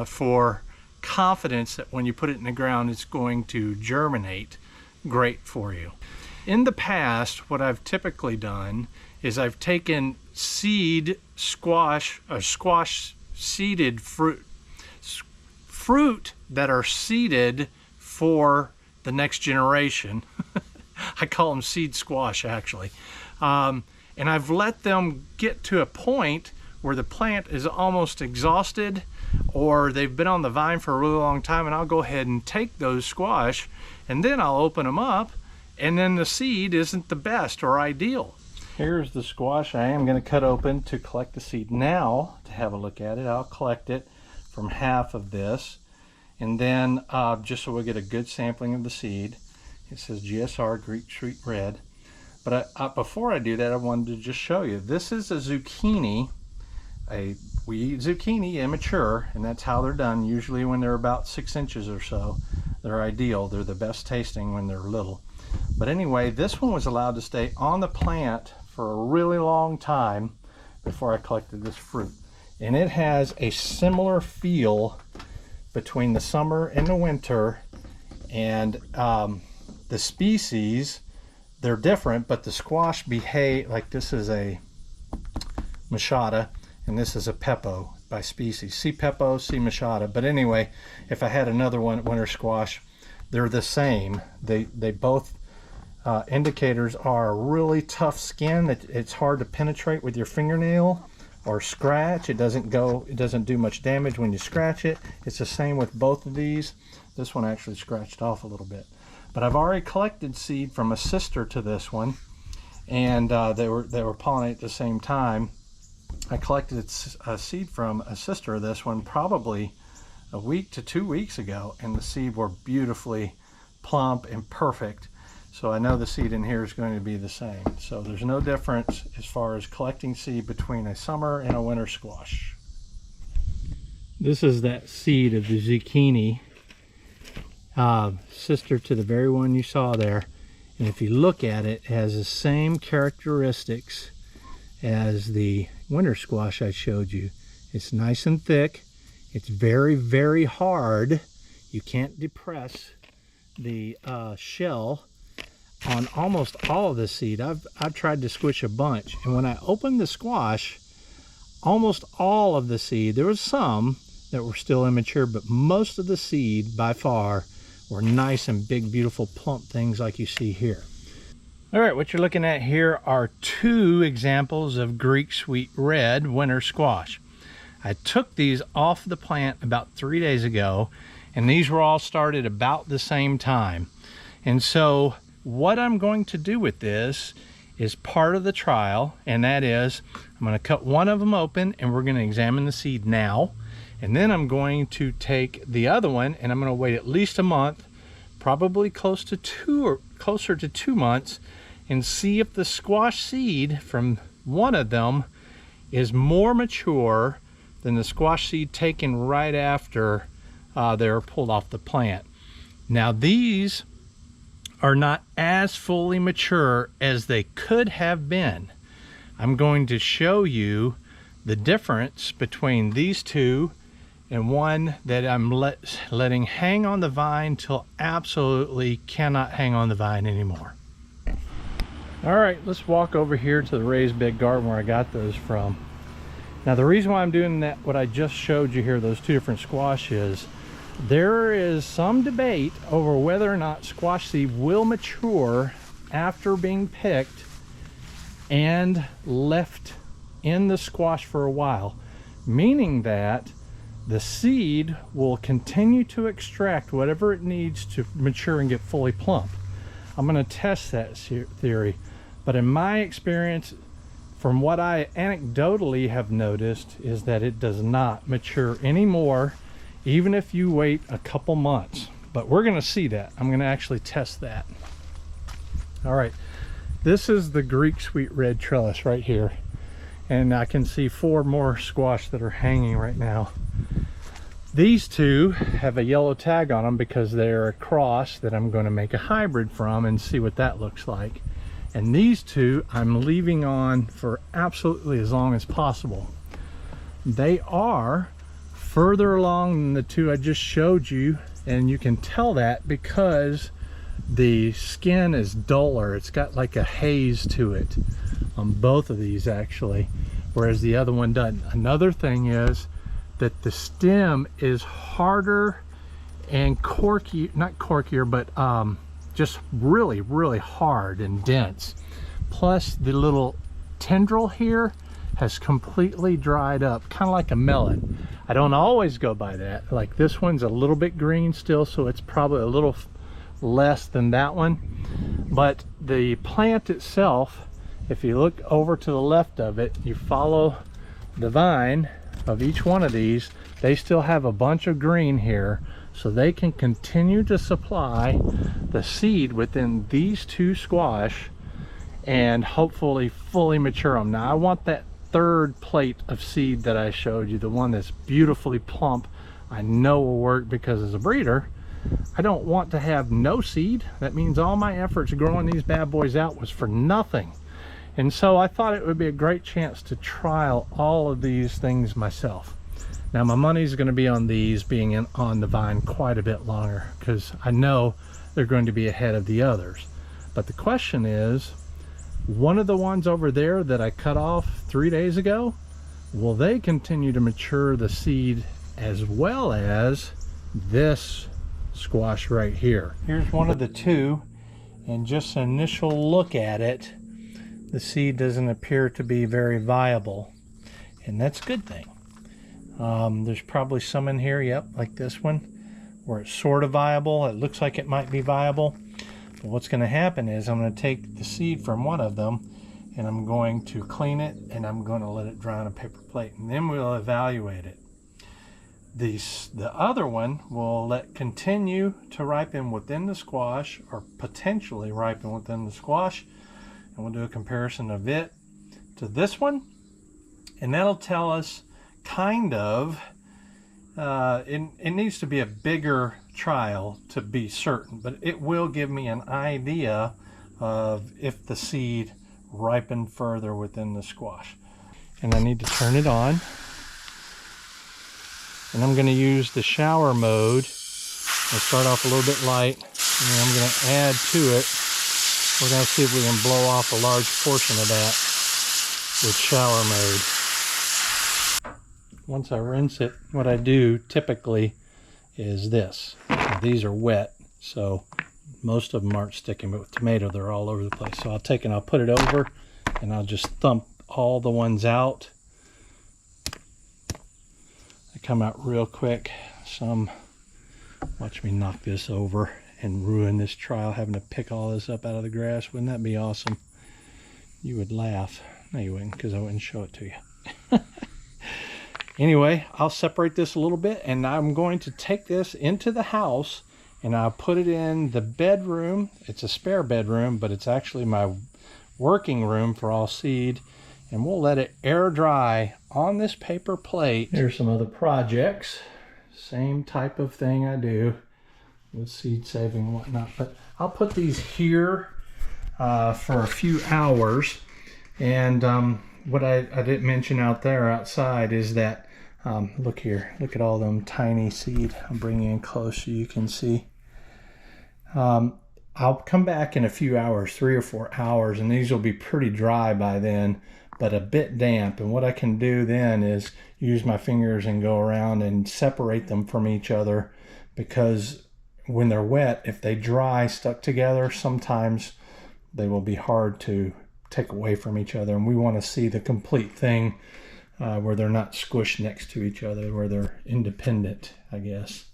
for confidence that when you put it in the ground it's going to germinate great for you. In the past, what I've typically done is I've taken seed squash or squash seeded fruit that are seeded for the next generation. I call them seed squash, actually. And I've let them get to a point where the plant is almost exhausted, or they've been on the vine for a really long time, and I'll go ahead and take those squash and then I'll open them up and then the seed isn't the best or ideal. Here's the squash I am going to cut open to collect the seed now. To have a look at it, I'll collect it from half of this, and then just so we'll get a good sampling of the seed. It says GSR, Greek Sweet Red. But before I do that, I wanted to just show you. This is a zucchini. We eat zucchini immature, and that's how they're done. Usually when they're about 6 inches or so, they're ideal. They're the best tasting when they're little. But anyway, this one was allowed to stay on the plant for a really long time before I collected this fruit. And it has a similar feel between the summer and the winter, and the species, they're different, but the squash behave like this is a machata and this is a Peppo by species. C. Peppo, C. machata. But anyway, if I had another one, winter squash, they're the same. They both indicators are really tough skin. It's hard to penetrate with your fingernail or scratch. It doesn't do much damage when you scratch it. It's the same with both of these. This one actually scratched off a little bit. But I've already collected seed from a sister to this one, and they were pollinated at the same time. I collected a seed from a sister of this one probably a week to 2 weeks ago, and the seed were beautifully plump and perfect. So I know the seed in here is going to be the same. So there's no difference as far as collecting seed between a summer and a winter squash. This is that seed of the zucchini, sister to the very one you saw there. And if you look at it, it has the same characteristics as the winter squash I showed you. It's nice and thick. It's very, very hard. You can't depress the shell on almost all of the seed. I've tried to squish a bunch, and when I opened the squash, almost all of the seed, there was some that were still immature, but most of the seed by far were nice and big, beautiful, plump things like you see here. All right, what you're looking at here are 2 examples of Greek Sweet Red winter squash. I took these off the plant about 3 days ago, and these were all started about the same time. And so what I'm going to do with this is part of the trial, and that is I'm going to cut one of them open and we're going to examine the seed now. And then I'm going to take the other one and I'm going to wait at least a month, probably closer to 2 months, and see if the squash seed from one of them is more mature than the squash seed taken right after they're pulled off the plant. Now these are not as fully mature as they could have been. I'm going to show you the difference between these two and one that I'm letting hang on the vine till absolutely cannot hang on the vine anymore. All right, let's walk over here to the raised bed garden where I got those from. Now the reason why I'm doing that, what I just showed you here, those 2 different squashes, there is some debate over whether or not squash seed will mature after being picked and left in the squash for a while, meaning that the seed will continue to extract whatever it needs to mature and get fully plump. I'm going to test that theory, but in my experience, from what I anecdotally have noticed, is that it does not mature anymore, even if you wait a couple months. But we're going to see that. I'm going to actually test that. All right, this is the Greek Sweet Red trellis right here, and I can see 4 more squash that are hanging right now. These 2 have a yellow tag on them because they're a cross that I'm going to make a hybrid from and see what that looks like. And these 2 I'm leaving on for absolutely as long as possible. They are further along than the 2 I just showed you, and you can tell that because the skin is duller. It's got like a haze to it on both of these actually, whereas the other one doesn't. Another thing is that the stem is harder and not corkier, but just really, really hard and dense. Plus the little tendril here has completely dried up, kind of like a melon. I don't always go by that. Like this one's a little bit green still, so it's probably a little less than that one. But the plant itself, if you look over to the left of it, you follow the vine of each one of these, they still have a bunch of green here, so they can continue to supply the seed within these two squash and hopefully fully mature them. Now I want that third plate of seed that I showed you, the one that's beautifully plump, I know will work, because as a breeder, I don't want to have no seed. That means all my efforts growing these bad boys out was for nothing. And so I thought it would be a great chance to trial all of these things myself. Now my money's going to be on these being on the vine quite a bit longer, because I know they're going to be ahead of the others. But the question is, one of the ones over there that I cut off 3 days ago, will they continue to mature the seed as well as this squash right here? Here's one of the two, and just an initial look at it, the seed doesn't appear to be very viable, and that's a good thing. There's probably some in here, yep, like this one, where it's sort of viable. It looks like it might be viable. But what's going to happen is I'm going to take the seed from one of them and I'm going to clean it, and I'm going to let it dry on a paper plate, and then we'll evaluate it. The other one will continue to ripen within the squash, or potentially ripen within the squash, and we'll do a comparison of it to this one, and that'll tell us kind of, it needs to be a bigger trial to be certain, but it will give me an idea of if the seed ripened further within the squash. And I need to turn it on, and I'm going to use the shower mode. I'll start off a little bit light, and then I'm going to add to it. We're going to see if we can blow off a large portion of that with shower mode. Once I rinse it, what I do typically is this. These are wet, so most of them aren't sticking, but with tomato they're all over the place. So I'll take and I'll put it over, and I'll just thump all the ones out. They come out real quick. Some, watch me knock this over and ruin this trial, having to pick all this up out of the grass. Wouldn't that be awesome? You would laugh. No, you wouldn't, because I wouldn't show it to you. Anyway, I'll separate this a little bit, and I'm going to take this into the house, and I'll put it in the bedroom. It's a spare bedroom, but it's actually my working room for all seed, and we'll let it air dry on this paper plate. Here's some other projects. Same type of thing I do with seed saving and whatnot, but I'll put these here for a few hours. And what I didn't mention out there outside is that, look here, look at all them tiny seed. I'm bringing in close so you can see. I'll come back in a few hours, 3 or 4 hours, and these will be pretty dry by then, but a bit damp. And what I can do then is use my fingers and go around and separate them from each other, because when they're wet, if they dry stuck together, sometimes they will be hard to take away from each other, and we want to see the complete thing where they're not squished next to each other, where they're independent, I guess.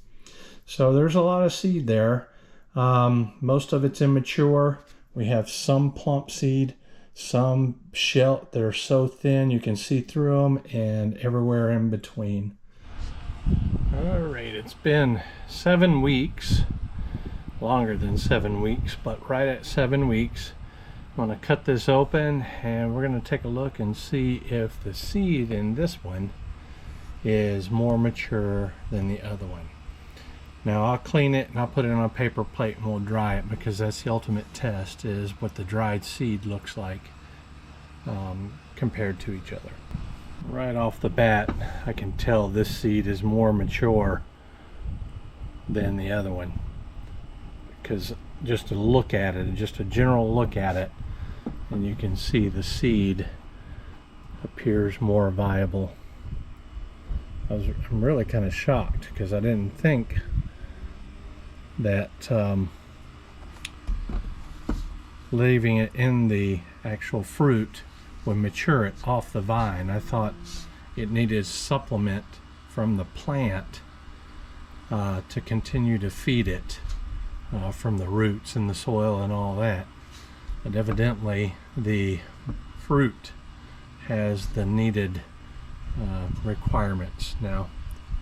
So there's a lot of seed there. Most of it's immature. We have some plump seed, some shell that are so thin you can see through them, and everywhere in between. All right, it's been 7 weeks, longer than 7 weeks, but right at 7 weeks. I'm going to cut this open, and we're going to take a look and see if the seed in this one is more mature than the other one. Now I'll clean it and I'll put it on a paper plate and we'll dry it, because that's the ultimate test, is what the dried seed looks like compared to each other. Right off the bat, I can tell this seed is more mature than the other one, because just a look at it, just a general look at it, and you can see the seed appears more viable. I'm really kind of shocked, because I didn't think that leaving it in the actual fruit would mature it off the vine. I thought it needed supplement from the plant to continue to feed it from the roots and the soil and all that. but evidently the fruit has the needed requirements. Now,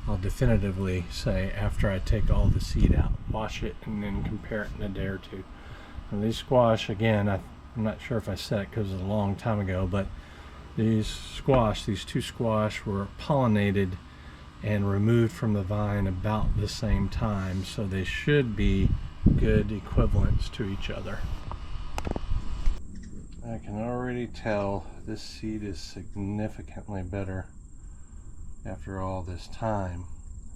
I'll definitively say after I take all the seed out, wash it, and then compare it in a day or two. And these squash, again, I'm not sure if I said it because it was a long time ago, but these two squash were pollinated and removed from the vine about the same time, so they should be good equivalents to each other. I can already tell this seed is significantly better after all this time.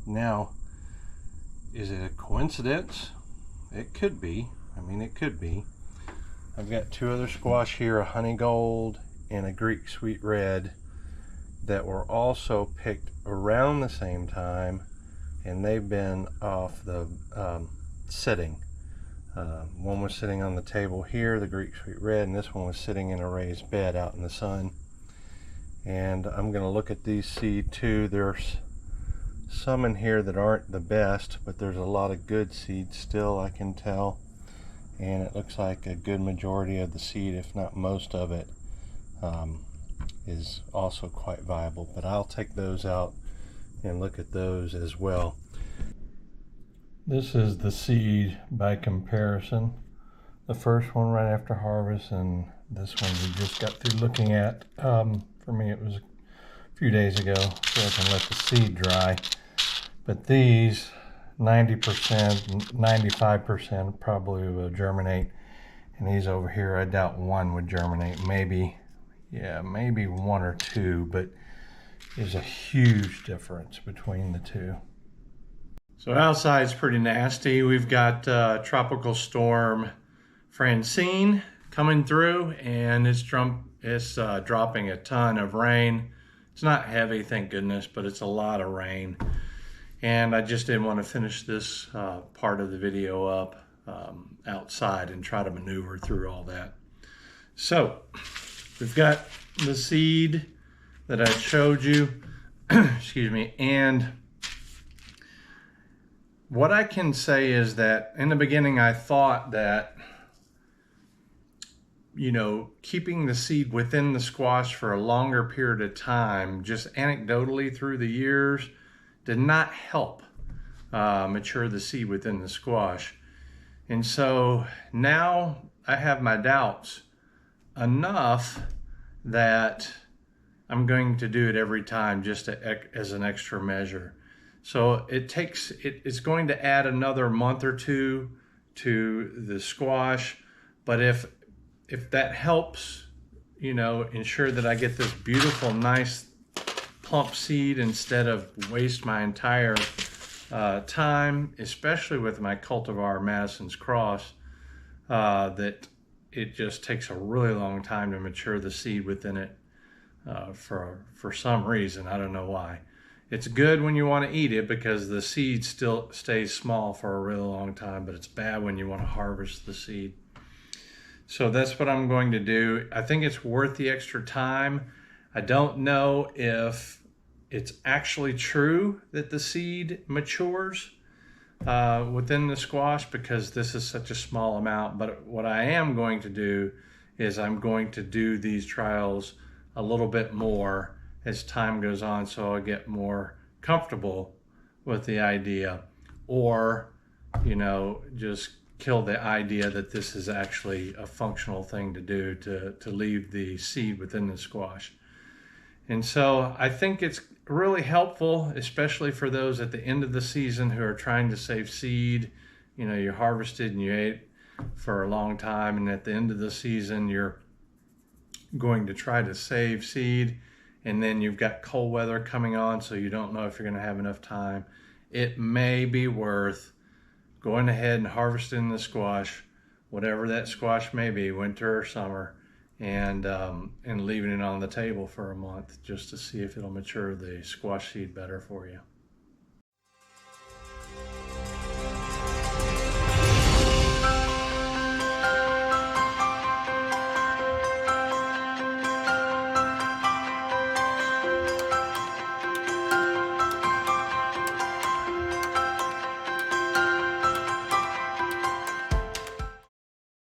Now, is it a coincidence? It could be. I mean, it could be. I've got two other squash here, a honey gold and a Greek sweet red, that were also picked around the same time, and they've been off the sitting. One was sitting on the table here, the Greek sweet red, and this one was sitting in a raised bed out in the sun. And I'm going to look at these seed too. There's some in here that aren't the best, but there's a lot of good seed still, I can tell. And it looks like a good majority of the seed, if not most of it, is also quite viable. But I'll take those out and look at those as well. This is the seed by comparison. The first one right after harvest, and this one we just got through looking at. For me it was a few days ago, so I can let the seed dry. But these 90%, 95% probably will germinate, and these over here I doubt one would germinate. Maybe one or two, but there's a huge difference between the two. So outside's pretty nasty. We've got tropical storm Francine coming through, and it's dropping a ton of rain. It's not heavy, thank goodness, but it's a lot of rain. And I just didn't want to finish this part of the video up outside and try to maneuver through all that. So we've got the seed that I showed you, excuse me, and what I can say is that in the beginning I thought that, you know, keeping the seed within the squash for a longer period of time, just anecdotally through the years, did not help mature the seed within the squash. And so now I have my doubts enough that I'm going to do it every time just as an extra measure. So it's going to add another month or two to the squash, but if that helps, you know, ensure that I get this beautiful, nice plump seed instead of waste my entire time, especially with my cultivar Madison's Cross, that it just takes a really long time to mature the seed within it for some reason. I don't know why. It's good when you want to eat it because the seed still stays small for a really long time, but it's bad when you want to harvest the seed. So that's what I'm going to do. I think it's worth the extra time. I don't know if it's actually true that the seed matures within the squash because this is such a small amount, but what I am going to do is I'm going to do these trials a little bit more as time goes on, so I'll get more comfortable with the idea, or, you know, just kill the idea that this is actually a functional thing to do, to leave the seed within the squash. And so I think it's really helpful, especially for those at the end of the season who are trying to save seed. You know, you harvested and you ate for a long time, and at the end of the season you're going to try to save seed, and then you've got cold weather coming on, so you don't know if you're going to have enough time. It may be worth going ahead and harvesting the squash, whatever that squash may be, winter or summer, and leaving it on the table for a month just to see if it'll mature the squash seed better for you.